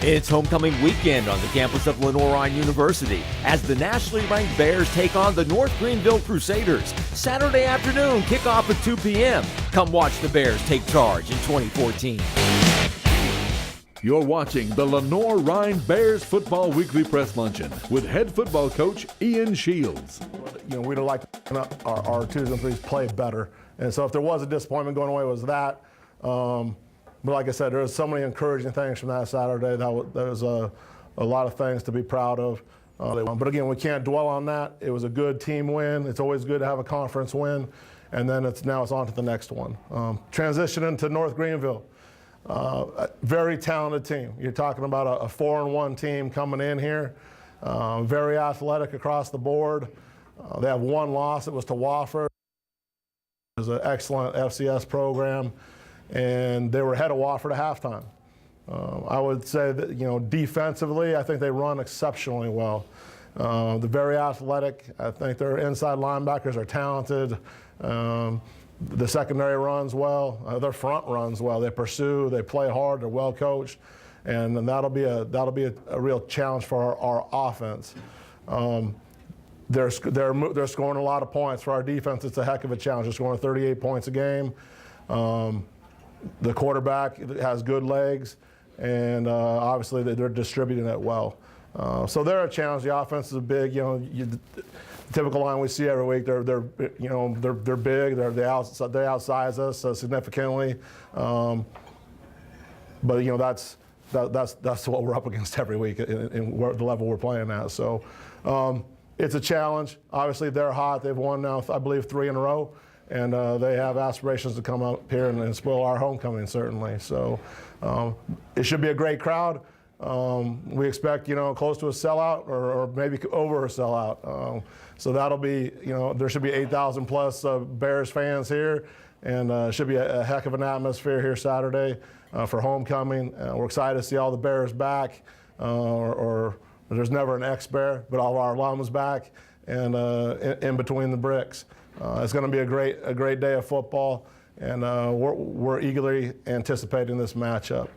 It's homecoming weekend on the campus of Lenoir-Rhyne University as the nationally ranked Bears take on the North Greenville Crusaders. Saturday afternoon, kickoff at 2 p.m. Come watch the Bears take charge in 2014. You're watching the Lenoir-Rhyne Bears Football Weekly Press Luncheon with head football coach Ian Shields. We'd like our twos and threes play better. And so if there was a disappointment going away, it was that. But like I said, there was so many encouraging things from that Saturday. There was a lot of things to be proud of. But again, we can't dwell on that. It was a good team win. It's always good to have a conference win. And then now it's on to the next one. Transitioning to North Greenville. A very talented team. You're talking about a 4-1 team coming in here. Very athletic across the board. They have one loss. It was to Wofford. It was an excellent FCS program. And they were ahead of Wofford at halftime. I would say that, defensively, I think they run exceptionally well. They're very athletic. I think their inside linebackers are talented. The secondary runs well. Their front runs well. They pursue. They play hard. They're well coached, and that'll be a real challenge for our offense. They're scoring a lot of points. For our defense, it's a heck of a challenge. They're scoring 38 points a game. The quarterback has good legs, and obviously they're distributing it well. So they're a challenge. The offense is big. The typical line we see every week. They're big. They outsize us significantly. But that's what we're up against every week in the level we're playing at. So it's a challenge. Obviously they're hot. They've won now, I believe, 3 in a row. And they have aspirations to come up here and spoil our homecoming, certainly. So it should be a great crowd. We expect, close to a sellout or maybe over a sellout. So that'll be, there should be 8,000 plus Bears fans here, and it should be a heck of an atmosphere here Saturday for homecoming. We're excited to see all the Bears back, or there's never an ex-Bear, but all of our alums back and in between the bricks. It's going to be a great day of football, and we're eagerly anticipating this matchup.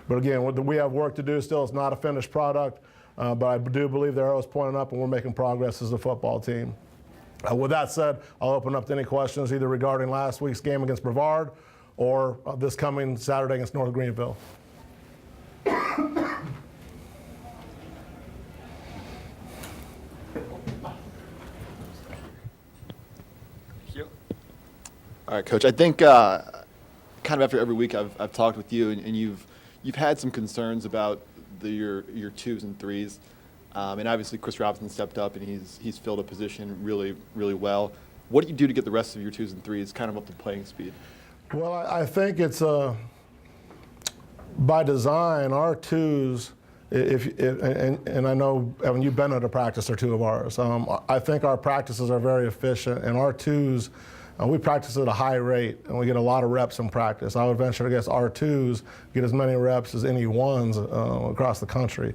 But again, we have work to do still. It's not a finished product, but I do believe the arrow's pointing up, and we're making progress as a football team. With that said, I'll open up to any questions either regarding last week's game against Brevard or this coming Saturday against North Greenville. All right, Coach. I think kind of after every week I've talked with you, and you've had some concerns about your 2s and 3s, and obviously Chris Robinson stepped up and he's filled a position really well. What do you do to get the rest of your 2s and 3s kind of up to playing speed? Well, I think it's by design. Our 2s, and I know, Evan, you've been at a practice or 2 of ours. I think our practices are very efficient, and our 2s. We practice at a high rate, and we get a lot of reps in practice. I would venture to guess our 2s get as many reps as any 1s across the country.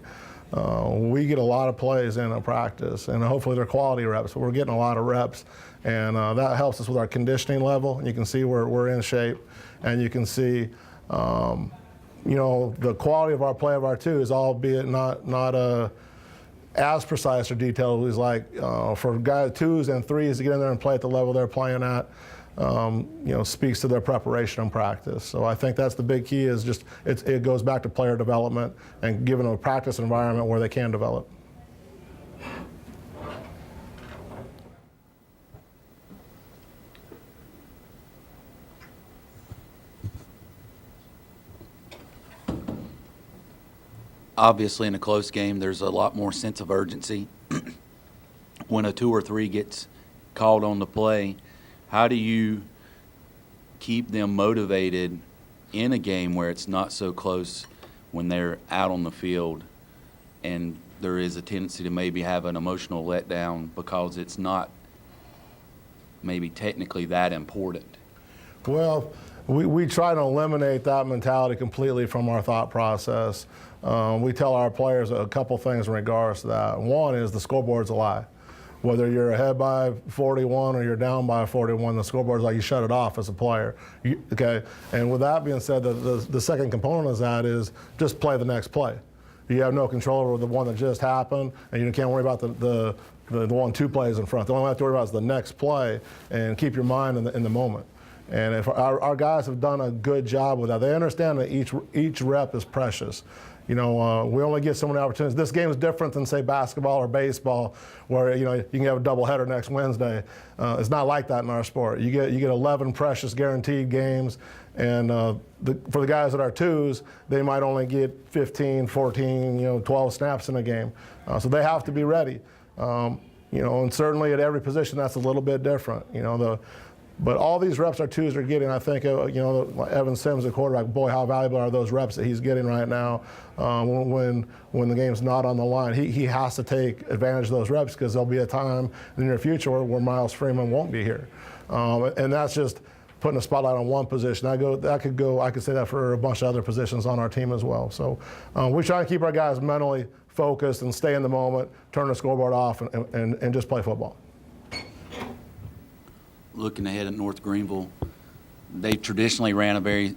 We get a lot of plays in practice, and hopefully they're quality reps, but we're getting a lot of reps, and that helps us with our conditioning level. And you can see we're in shape, and you can see the quality of our play of our 2s, albeit not as precise or detailed as for guys 2s and 3s to get in there and play at the level they're playing at, speaks to their preparation and practice. So I think that's the big key is just it goes back to player development and giving them a practice environment where they can develop. Obviously, in a close game, there's a lot more sense of urgency. When a 2 or 3 gets called on the play, how do you keep them motivated in a game where it's not so close when they're out on the field and there is a tendency to maybe have an emotional letdown because it's not maybe technically that important? Well, we try to eliminate that mentality completely from our thought process. We tell our players a couple things in regards to that. One is the scoreboard's a lie. Whether you're ahead by 41 or you're down by 41, the scoreboard's like you shut it off as a player. Okay, and with that being said, the second component of that is just play the next play. you have no control over the one that just happened, and you can't worry about the 1-2 plays in front. The only one you have to worry about is the next play, and keep your mind in the moment. And if our guys have done a good job with that, they understand that each rep is precious. We only get so many opportunities. This game is different than, say, basketball or baseball, where you can have a doubleheader next Wednesday. It's not like that in our sport. You get 11 precious guaranteed games, and for the guys that are twos, they might only get 15, 14, 12 snaps in a game. So they have to be ready. And certainly at every position that's a little bit different. But all these reps our twos are getting, I think, Evan Sims, the quarterback, boy, how valuable are those reps that he's getting right now when the game's not on the line. He has to take advantage of those reps, because there'll be a time in the near future where Miles Freeman won't be here. And that's just putting a spotlight on one position. I could say that for a bunch of other positions on our team as well. So we try to keep our guys mentally focused and stay in the moment, turn the scoreboard off, and just play football. Looking ahead at North Greenville, they traditionally ran a very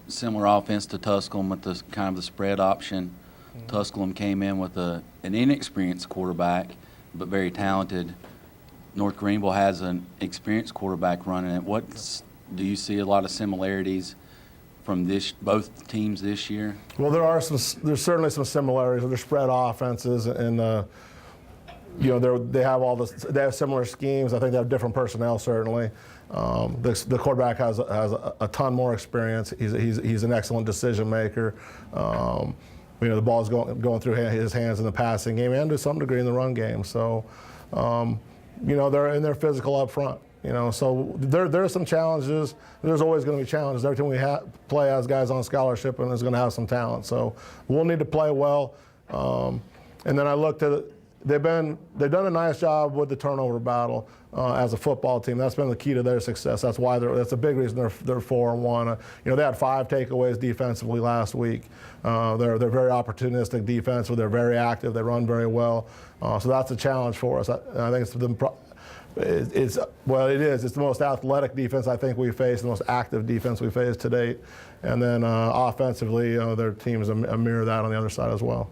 similar offense to Tusculum with the kind of the spread option. Tusculum came in with an inexperienced quarterback, but very talented. North Greenville has an experienced quarterback running it. Do you see a lot of similarities from both teams this year? Well, there's certainly some similarities. They're spread offenses, and they have similar schemes. I think they have different personnel, certainly. The quarterback has a ton more experience. He's an excellent decision maker. The ball's going through his hands in the passing game and to some degree in the run game. So, they're physical up front. So there are some challenges. There's always going to be challenges. Every time we play has guys on scholarship, and is going to have some talent. So we'll need to play well. And then I looked at it. They've done a nice job with the turnover battle as a football team. That's been the key to their success. That's a big reason they're 4-1. They had 5 takeaways defensively last week. They're very opportunistic defensively. They're very active. They run very well. So that's a challenge for us. I think it's the most athletic defense I think we faced, the most active defense we faced to date. And then offensively, their team is a mirror of that on the other side as well.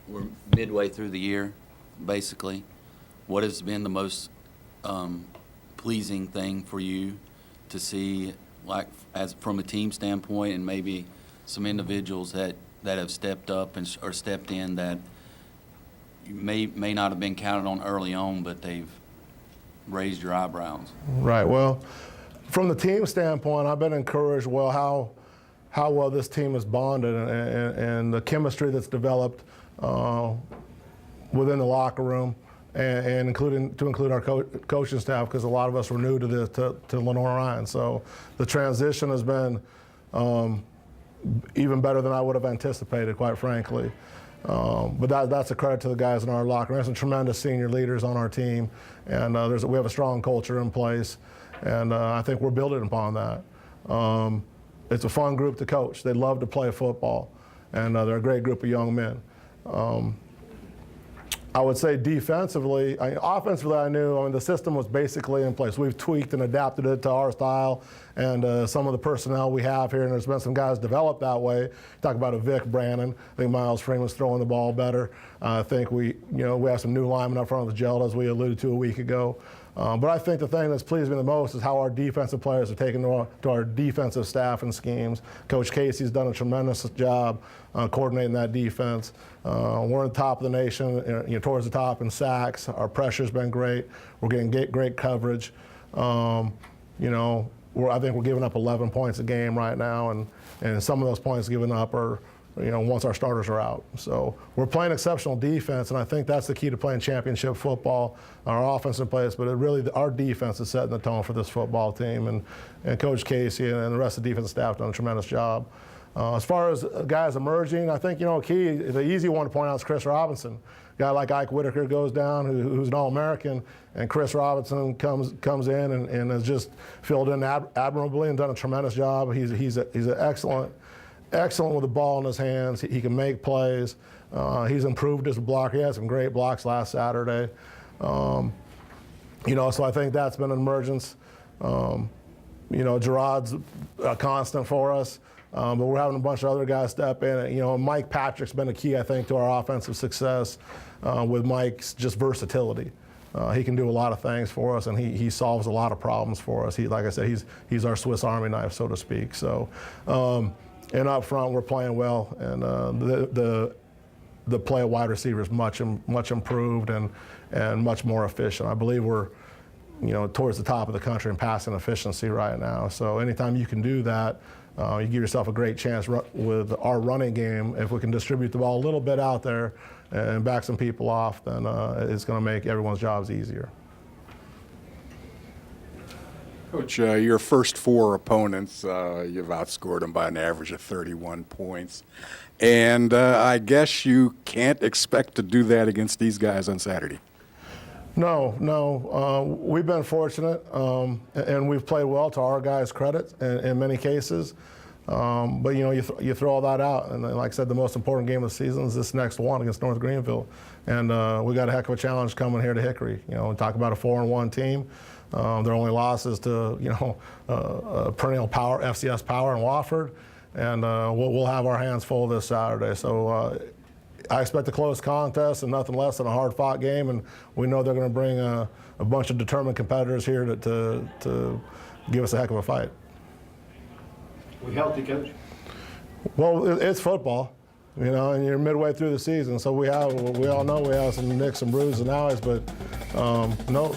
We're midway through the year, basically. What has been the most pleasing thing for you to see, like as from a team standpoint, and maybe some individuals that have stepped up or stepped in that you may not have been counted on early on, but they've raised your eyebrows? Right. Well, from the team standpoint, I've been encouraged how well this team is bonded and the chemistry that's developed within the locker room, and include our coaching staff, because a lot of us were new to Lenoir-Rhyne. So the transition has been even better than I would have anticipated, quite frankly. But that's a credit to the guys in our locker room. There's some tremendous senior leaders on our team, and we have a strong culture in place, and I think we're building upon that. It's a fun group to coach. They love to play football, and they're a great group of young men. I would say defensively, offensively, the system was basically in place. We've tweaked and adapted it to our style and some of the personnel we have here, and there's been some guys developed that way. Talk about a Vic Brannon. I think Miles Freeman's throwing the ball better. I think we have some new linemen up front with Geld, as we alluded to a week ago. But I think the thing that's pleased me the most is how our defensive players are taking to our defensive staff and schemes. Coach Casey's done a tremendous job coordinating that defense. We're on the top of the nation, towards the top in sacks. Our pressure's been great. We're getting great coverage. I think we're giving up 11 points a game right now, and some of those points given up are once our starters are out. So we're playing exceptional defense, and I think that's the key to playing championship football. Our offense in place, but our defense is setting the tone for this football team, and Coach Casey and the rest of the defensive staff have done a tremendous job. As far as guys emerging, I think, key, the easy one to point out is Chris Robinson. A guy like Ike Whitaker goes down, who's an All-American, and Chris Robinson comes in and has just filled in admirably and done a tremendous job. He's an excellent with the ball in his hands. He can make plays. He's improved as a blocker. He had some great blocks last Saturday. So I think that's been an emergence. Gerard's a constant for us. But we're having a bunch of other guys step in. Mike Patrick's been a key, I think, to our offensive success with Mike's just versatility. He can do a lot of things for us, and he solves a lot of problems for us. Like I said, he's our Swiss Army knife, so to speak. So, and up front, we're playing well, and the play of wide receiver is much improved and much more efficient. I believe we're towards the top of the country in passing efficiency right now. So anytime you can do that, you give yourself a great chance with our running game. If we can distribute the ball a little bit out there and back some people off, then it's going to make everyone's jobs easier. Coach, your first 4 opponents, you've outscored them by an average of 31 points. And I guess you can't expect to do that against these guys on Saturday. No. We've been fortunate, and we've played well to our guys' credit in many cases. But you throw all that out, and like I said, the most important game of the season is this next one against North Greenville, and we got a heck of a challenge coming here to Hickory. We talk about a 4-1 team. Their only losses to perennial power, FCS power in Wofford, and we'll have our hands full this Saturday. So. I expect a close contest and nothing less than a hard-fought game, and we know they're going to bring a bunch of determined competitors here to give us a heck of a fight. We healthy, Coach? Well, it's football, and you're midway through the season, so we all know we have some nicks and bruises and ours, but no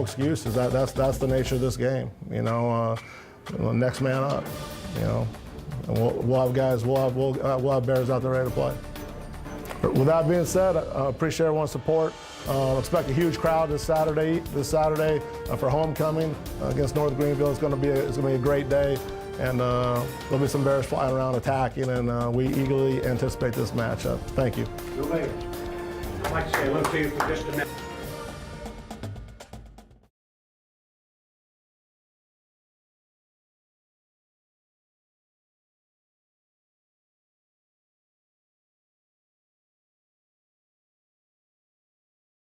excuses. That's the nature of this game. Next man up. And we'll have guys. We'll have Bears out there ready to play. With that being said, I appreciate everyone's support. Expect a huge crowd this Saturday for homecoming against North Greenville. It's going to be a great day, and there'll be some Bears flying around attacking, and we eagerly anticipate this matchup. Thank you. Go Bears. I'd like to say hello to you for just a minute.